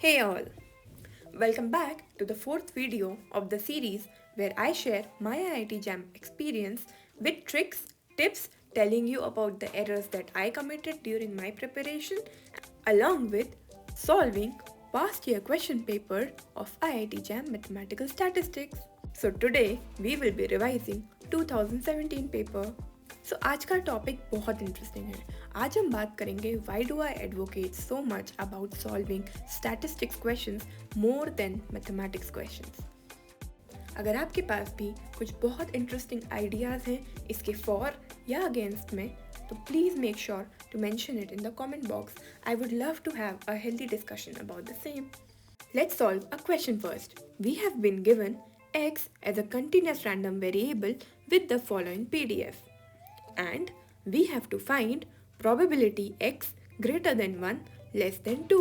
Hey all, welcome back to the fourth video of the series where I share my IIT Jam experience with tricks, tips telling you about the errors that I committed during my preparation along with solving past year question paper of IIT Jam Mathematical Statistics. So today we will be revising 2017 paper. सो आज का topic बहुत interesting है। आज हम बात करेंगे why do I advocate so much about solving statistics questions more than mathematics questions. अगर आपके पास भी कुछ बहुत इंटरेस्टिंग आइडियाज़ हैं इसके फॉर या अगेंस्ट में तो please make sure to mention it in the comment box. I would love to have a healthy discussion about the same. Let's solve a question first. We have been given x as a continuous random variable with the following PDF. And we have to find probability x greater than 1 less than 2.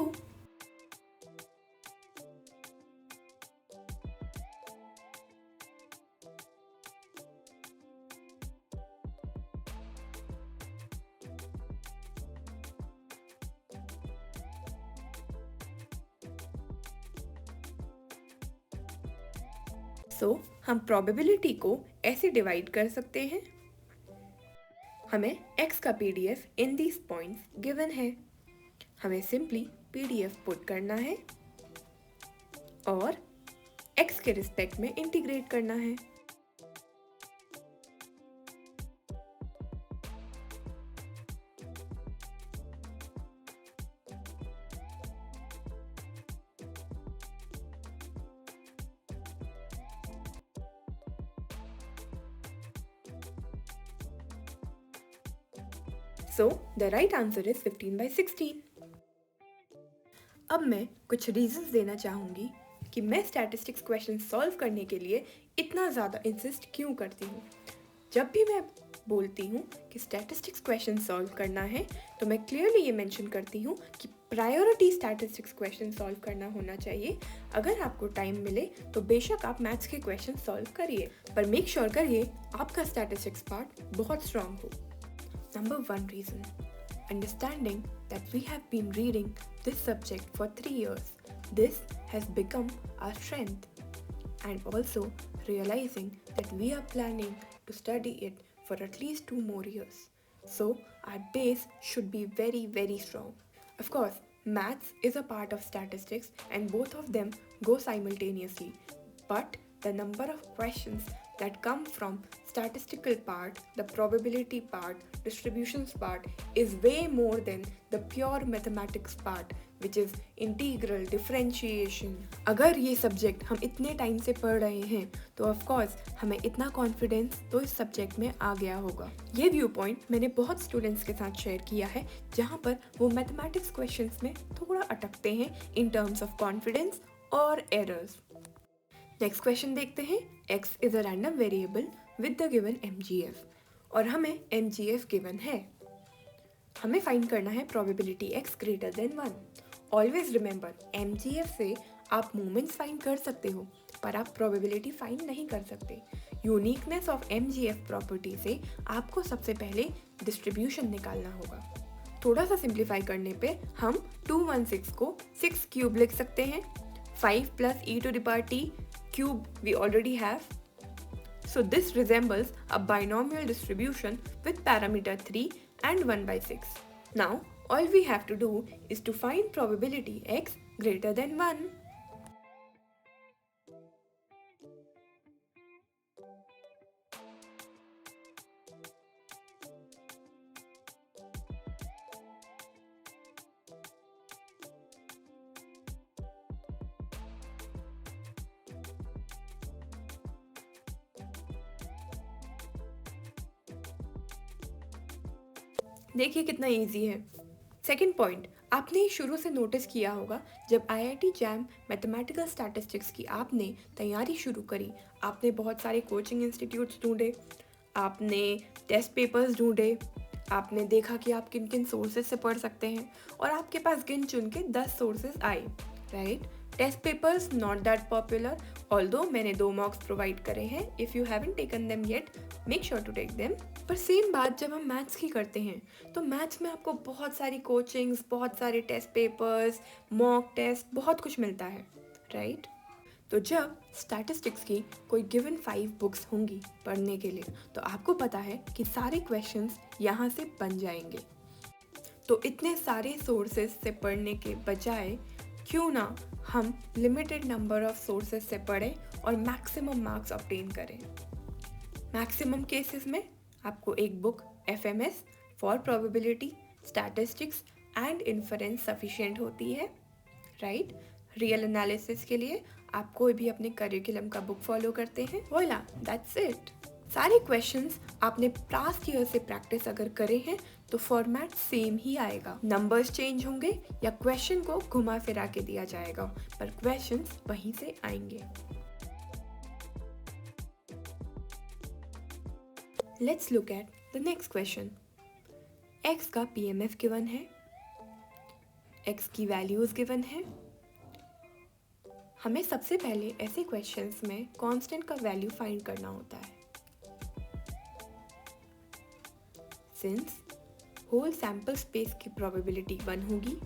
So, हम probability को ऐसे divide कर सकते हैं। हमें x का PDF in these points given है। हमें सिंपली PDF पुट करना है और x के रिस्पेक्ट में इंटीग्रेट करना है। So, the right answer is 15/16. अब मैं कुछ रीजंस देना चाहूँगी कि मैं स्टैटिस्टिक्स क्वेश्चन सॉल्व करने के लिए इतना ज़्यादा इंसिस्ट क्यों करती हूँ। जब भी मैं बोलती हूँ कि स्टैटिस्टिक्स क्वेश्चन सॉल्व करना है तो मैं क्लियरली ये मेंशन करती हूँ कि प्रायोरिटी स्टैटिस्टिक्स क्वेश्चन सॉल्व करना होना चाहिए। अगर आपको टाइम मिले तो बेशक आप मैथ्स के क्वेश्चन सॉल्व करिए, पर मेक श्योर करिए आपका स्टैटिस्टिक्स पार्ट बहुत स्ट्रांग हो। Number 1 reason, understanding that we have been reading this subject for 3 years. This has become our strength. And also realizing that we are planning to study it for at least 2 more years. So our base should be very, very strong. Of course, maths is a part of statistics and both of them go simultaneously. But the number of questions that come from statistical part, the probability part, distributions part is way more than the pure mathematics part, which is integral, differentiation. अगर ये subject हम इतने time से पढ़ रहे हैं तो of course हमें इतना कॉन्फिडेंस तो इस सब्जेक्ट में आ गया होगा। ये व्यू पॉइंट मैंने बहुत स्टूडेंट्स के साथ शेयर किया है जहाँ पर वो मैथमेटिक्स क्वेश्चंस में थोड़ा अटकते हैं इन टर्म्स ऑफ कॉन्फिडेंस और एरर्स। नेक्स्ट क्वेश्चन देखते हैं। x is a random variable with the given mgf और हमें mgf गिवन है। हमें फाइंड करना है probability x greater than 1। Always remember mgf से आप मोमेंट्स फाइंड कर सकते हो पर आप प्रोबेबिलिटी फाइंड नहीं कर सकते। यूनिकनेस ऑफ mgf प्रॉपर्टी से आपको सबसे पहले डिस्ट्रीब्यूशन निकालना होगा। थोड़ा सा सिंप्लीफाई करने पे हम 216 को 6 क्यूब लिख सकते हैं। 5 plus e to the power t cube we already have. So this resembles a binomial distribution with parameter 3 and 1/6. Now all we have to do is to find probability x greater than 1. देखिए कितना easy है। Second point, आपने शुरू से notice किया होगा जब IIT jam mathematical statistics की आपने तैयारी शुरू करी, आपने बहुत सारे कोचिंग इंस्टीट्यूट्स ढूंढे, आपने टेस्ट पेपर्स ढूंढे, आपने देखा कि आप किन किन सोर्सेज से पढ़ सकते हैं और आपके पास गिन चुन के 10 सोर्सेज आए, right. Test papers not that popular, although मैंने 2 मॉक्स प्रोवाइड करे हैं. If you haven't taken them yet, make sure to take them. पर सेम बात जब हम मैथ्स की करते हैं, तो मैथ्स में आपको बहुत सारी कोचिंग्स, बहुत सारे टेस्ट पेपर्स, मॉक टेस्ट, बहुत कुछ मिलता है, राइट? तो जब स्टैटिस्टिक्स की कोई गिवन 5 बुक्स होंगी पढ़ने के लिए, तो आपको पता है कि सारे क्वेश्चंस यहाँ से बन जाएंगे. तो इतने सारे सोर्सेज से पढ़ने के बजाय क्यों ना हम लिमिटेड नंबर ऑफ सोर्सेज से पढ़ें और मैक्सिमम मार्क्स ऑब्टेन करें. मैक्सिमम केसेस में आपको एक book FMS for probability, statistics and inference sufficient होती है, राइट? रियल एनालिसिस के लिए आप कोई भी अपने करिकुलम का बुक फॉलो करते हैं. वोला, दैट्स इट. सारे क्वेश्चंस आपने पास्ट ईयर से प्रैक्टिस अगर करे हैं तो फॉर्मेट सेम ही आएगा. नंबर्स चेंज होंगे या क्वेश्चन को घुमा फिरा के दिया जाएगा, पर क्वेश्चंस वहीं से आएंगे. Let's look at the next question. x का पीएमएफ गिवन है, x की वैल्यूज गिवन है. हमें सबसे पहले ऐसे क्वेश्चंस में कांस्टेंट का वैल्यू फाइंड करना होता है. सिंस होल सैंपल स्पेस की प्रोबेबिलिटी 1 होगी,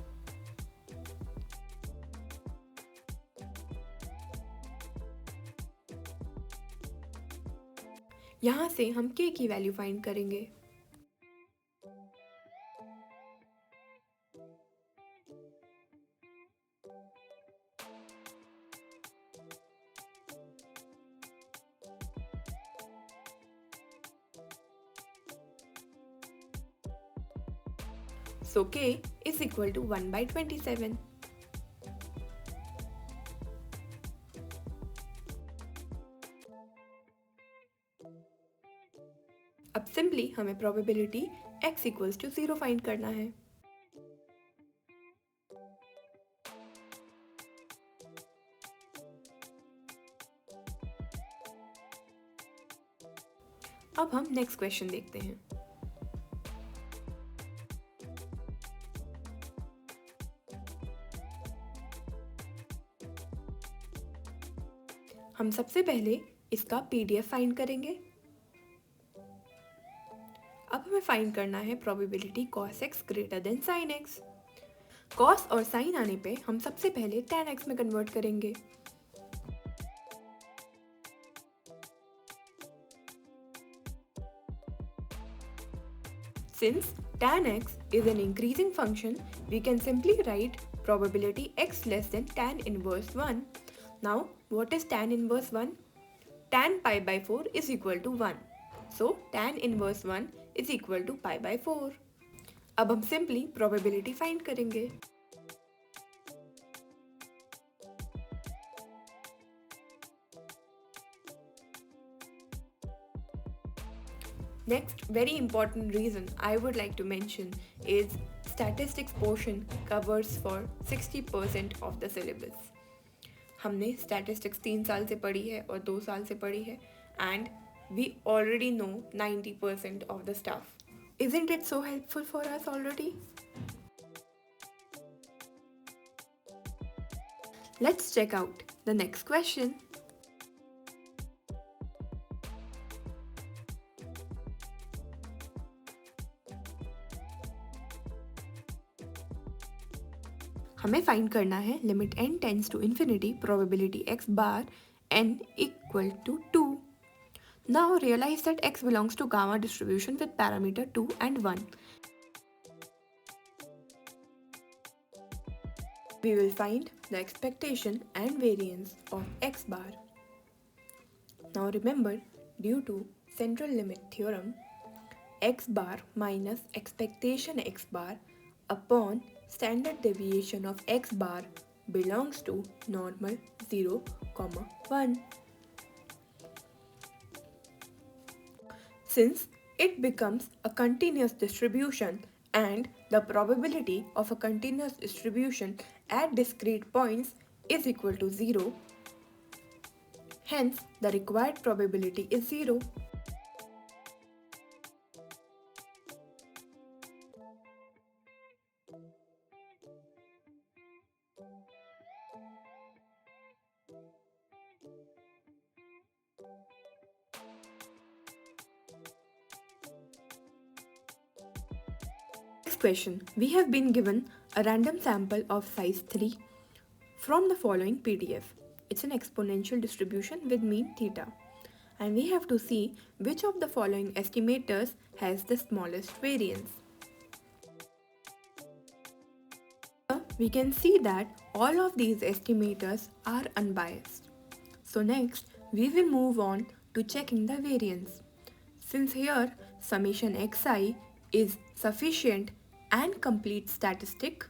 यहां से हम k की वैल्यू फाइंड करेंगे. So k is equal to 1 by 27. अब सिंपली हमें probability x equals to 0 find करना है. अब हम नेक्स्ट क्वेश्चन देखते हैं. हम सबसे पहले इसका पीडीएफ फाइंड करेंगे. अब हमें फाइंड करना है probability cos x greater than sin x. cos और sin आने पे हम सबसे पहले tan x में कन्वर्ट करेंगे. Since tan x is an increasing function, we can simply write probability x less than tan inverse 1. Now, what is tan inverse 1? Tan pi by 4 is equal to 1. So, tan inverse 1 is equal to pi by 4. अब हम simply probability find करेंगे. Next, very important reason I would like to mention is statistics portion covers for 60% of the syllabus. हमने statistics 3 साल से पढ़ी है और 2 साल से पढ़ी है, and we already know 90% of the stuff. Isn't it so helpful for us already? Let's check out the next question. हमें फाइंड करना है limit n tends to infinity probability x bar n equal to 2. Now realise that x belongs to gamma distribution with parameter 2 and 1. We will find the expectation and variance of x bar. Now remember, due to central limit theorem, x bar minus expectation x bar upon standard deviation of x bar belongs to normal 0, 1. Since it becomes a continuous distribution and the probability of a continuous distribution at discrete points is equal to 0, hence the required probability is 0. question. We have been given a random sample of size 3 from the following PDF. It's an exponential distribution with mean theta. And we have to see which of the following estimators has the smallest variance. We can see that all of these estimators are unbiased. So next, we will move on to checking the variance. Since here summation xi is sufficient and complete statistic,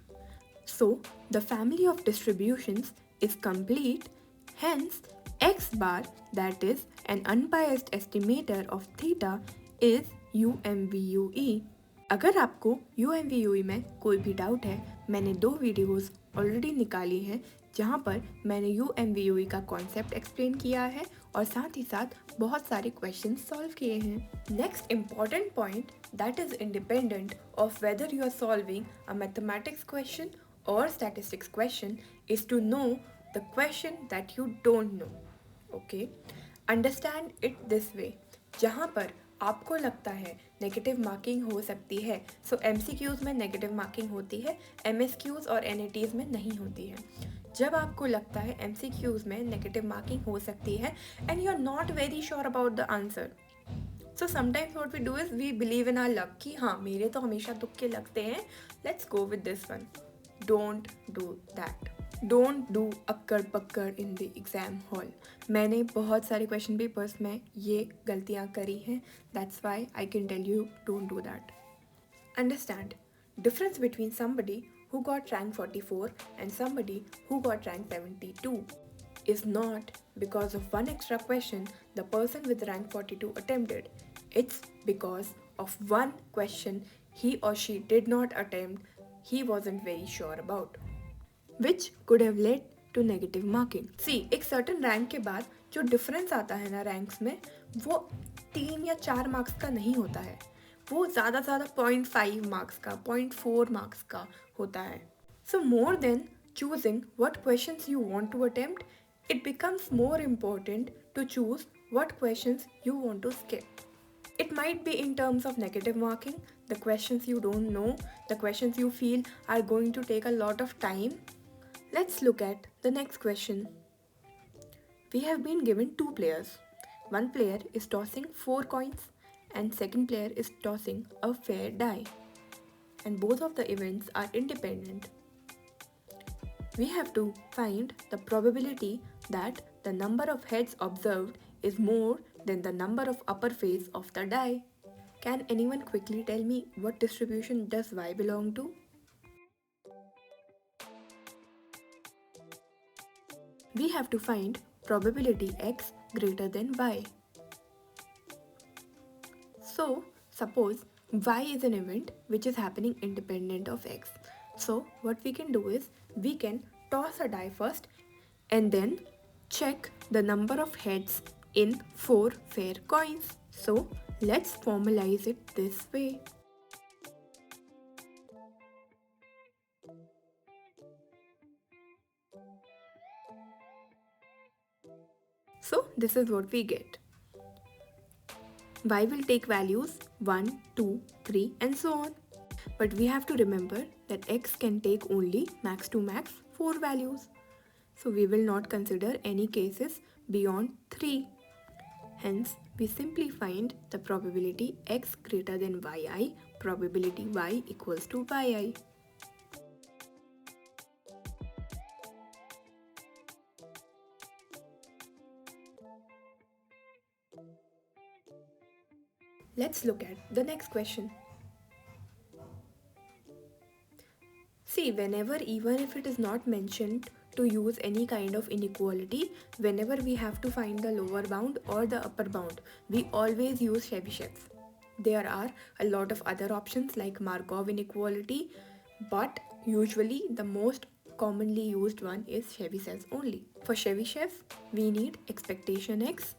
so the family of distributions is complete, hence x bar, that is an unbiased estimator of theta, is UMVUE. अगर आपको UMVUE में कोई भी doubt है, मैंने 2 videos already निकाली हैं जहाँ पर मैंने UMVUE का कॉन्सेप्ट एक्सप्लेन किया है और साथ ही साथ बहुत सारे क्वेश्चन सॉल्व किए हैं. Next important point that is independent of whether you are solving a mathematics question or statistics question is to know the question that you don't know. Okay, understand it this way. जहाँ पर आपको लगता है negative marking हो सकती है, सो MCQs में negative marking होती है, MSQs और NATs में नहीं होती है. जब आपको लगता है MCQs में नेगेटिव मार्किंग हो सकती है and you are not very sure about the answer, so sometimes what we do is we believe in our luck कि हाँ मेरे तो हमेशा तुक्के लगते हैं, let's go with this one. Don't do that. Don't do अक्कड़ पक्कड़ in the exam hall. मैंने बहुत सारे क्वेश्चन पेपर्स में ये गलतियाँ करी हैं. That's why I can tell you don't do that. Understand, difference between somebody who got rank 44 and somebody who got rank 72 is not because of one extra question the person with rank 42 attempted. It's because of one question he or she did not attempt, he wasn't very sure about, which could have led to negative marking. See, एक certain rank के बाद जो difference आता है ना ranks में, वो 3 या 4 marks का नहीं होता है, वो ज़्यादा 0.5 marks का, 0.4 marks का होता है. So more than choosing what questions you want to attempt, it becomes more important to choose what questions you want to skip. It might be in terms of negative marking, the questions you don't know, the questions you feel are going to take a lot of time. Let's look at the next question. We have been given 2 players. One player is tossing 4 coins and second player is tossing a fair die. And both of the events are independent. We have to find the probability that the number of heads observed is more than the number of upper face of the die. Can anyone quickly tell me what distribution does y belong to? We have to find probability x greater than y. So, suppose y is an event which is happening independent of x. So, what we can do is we can toss a die first and then check the number of heads in 4 fair coins. So, let's formalize it this way. So, this is what we get. Y will take values 1, 2, 3 and so on. But we have to remember that x can take only max to max 4 values. So we will not consider any cases beyond 3. Hence, we simply find the probability x greater than yi, probability y equals to yi. Let's look at the next question. See, whenever, even if it is not mentioned to use any kind of inequality, whenever we have to find the lower bound or the upper bound, we always use Chebyshev. There are a lot of other options like Markov inequality, but usually the most commonly used one is Chebyshev only. For Chebyshev, we need expectation x,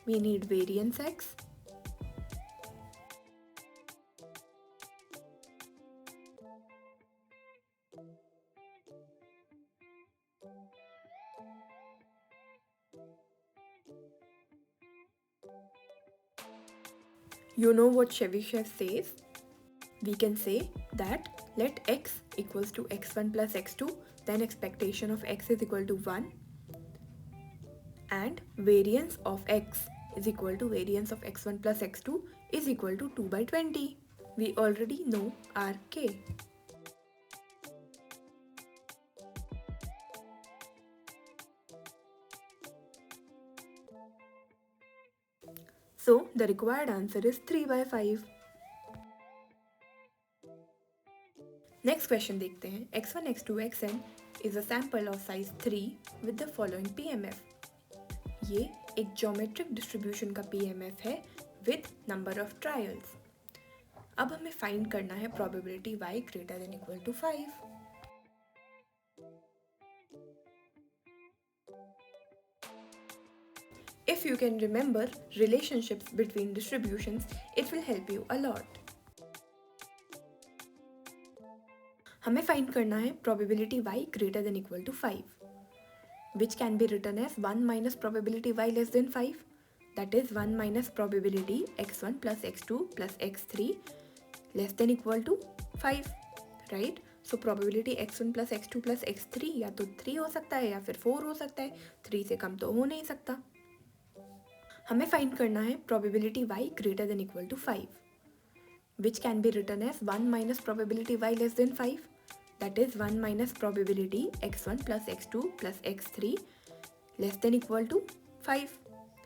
we need variance x, you know what Chebyshev says? We can say that Let x equals to x1 plus x2, then expectation of x is equal to 1, and variance of x is equal to variance of x1 plus x2 is equal to 2 by 20. We already know our k. So the required answer is 3 by 5. Next question देखते हैं. x1, x2, xn is a sample of size 3 with the following PMF. ये एक geometric distribution का PMF है with number of trials. अब हमें find करना है probability y greater than equal to 5. If you can remember relationships between distributions, it will help you a lot. हमें find करना है probability y greater than equal to 5, which can be written as 1 minus probability y less than 5. That is 1 minus probability x1 plus x2 plus x3 less than equal to 5, right? So probability x1 plus x2 plus x3 या तो 3 हो सकता है या फिर 4 हो सकता है. 3 से कम तो हो नहीं सकता. हमें फाइंड करना है probability y greater than equal to 5, which can be written as 1 minus probability y less than 5. That is 1 minus probability x1 plus x2 plus x3 less than equal to 5,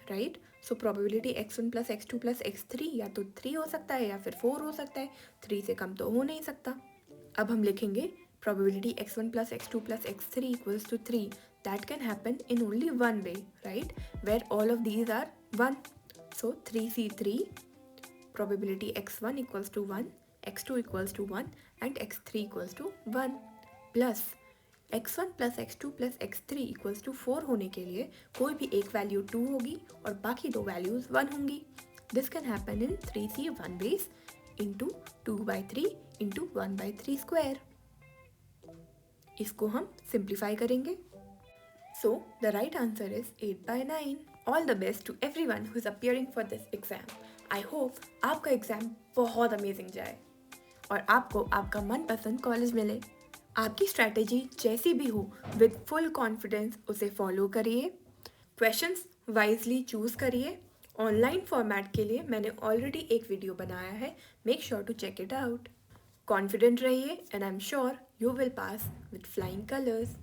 right? So probability x1 plus x2 plus x3 या तो 3 हो सकता है या फिर 4 हो सकता है. 3 से कम तो हो नहीं सकता. अब हम लिखेंगे probability x1 plus x2 plus x3 equals to 3. That can happen in only one way, right? Where all of these are 1. So 3c3, probability x1 equals to 1, x2 equals to 1 and x3 equals to 1 plus x1 plus x2 plus x3 equals to 4 होने के लिए कोई भी एक value 2 होगी और बाकी दो वैल्यूज 1 होंगी. This can happen in 3c 1 base into 2 by 3 into 1 by 3 square. इसको हम simplify करेंगे. So the right answer is 8 by 9. All the best to everyone who is appearing for this exam. I hope आपका exam बहुत amazing जाए और आपको आपका मनपसंद कॉलेज मिले. आपकी स्ट्रैटेजी जैसी भी हो, विद फुल कॉन्फिडेंस उसे फॉलो करिए. क्वेश्चंस वाइजली चूज़ करिए. ऑनलाइन फॉर्मेट के लिए मैंने ऑलरेडी एक वीडियो बनाया है. Make sure to check it out. Confident रहिए and I am sure you will pass with flying colours.